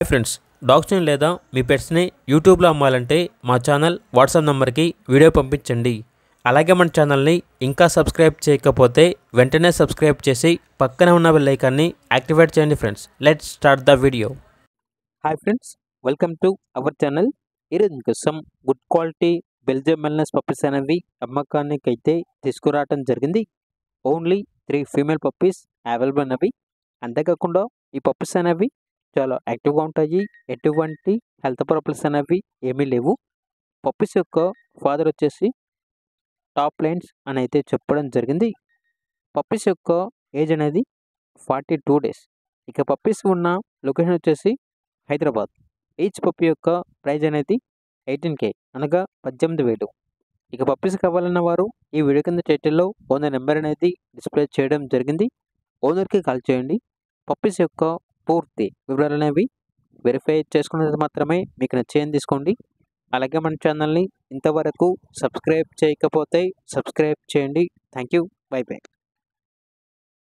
Hi friends, డాగ్స్ని లేదా మీ పెట్స్ని యూట్యూబ్లో అమ్మాలంటే మా ఛానల్ వాట్సాప్ నెంబర్కి వీడియో పంపించండి. అలాగే మన ఛానల్ని ఇంకా సబ్స్క్రైబ్ చేయకపోతే వెంటనే సబ్స్క్రైబ్ చేసి పక్కనే ఉన్న బెల్ ఐకాన్ని యాక్టివేట్ చేయండి. Friends, let's start the video. Hi friends, welcome to our channel. ఈరోజు మీకోసం గుడ్ క్వాలిటీ బెల్జియం మెల్నెస్ పప్పీస్ అనేవి అమ్మకానికి అయితే తీసుకురావడం జరిగింది. ఓన్లీ 3 ఫీమేల్ పప్పీస్ అవైలబుల్ అనేవి. అంతేకాకుండా ఈ పప్పీస్ అనేవి చాలా యాక్టివ్గా ఉంటాయి. ఎటువంటి హెల్త్ ప్రాబ్లమ్స్ అనేవి ఏమీ లేవు. పప్పీస్ యొక్క ఫాదర్ వచ్చేసి టాప్ లైన్స్ అని అయితే చెప్పడం జరిగింది. పప్పీస్ యొక్క ఏజ్ అనేది 42 డేస్. ఇక పప్పీస్ ఉన్న లొకేషన్ వచ్చేసి హైదరాబాద్. ఈచ్ పప్పీ యొక్క ప్రైజ్ అనేది 18K అనగా 18,000. ఇక పప్పీస్ కావాలన్న వారు ఈ వీడియో కింద టైటిల్లో ఓనర్ నెంబర్ అనేది డిస్ప్లే చేయడం జరిగింది. ఓనర్కి కాల్ చేయండి. పప్పీస్ యొక్క పూర్తి వివరాలు అనేవి వెరిఫై చేసుకున్నది మాత్రమే మీకు నచ్చేయని తీసుకోండి. అలాగే మన ఛానల్ని ఇంతవరకు సబ్స్క్రైబ్ చేయకపోతే సబ్స్క్రైబ్ చేయండి. Thank you. By by.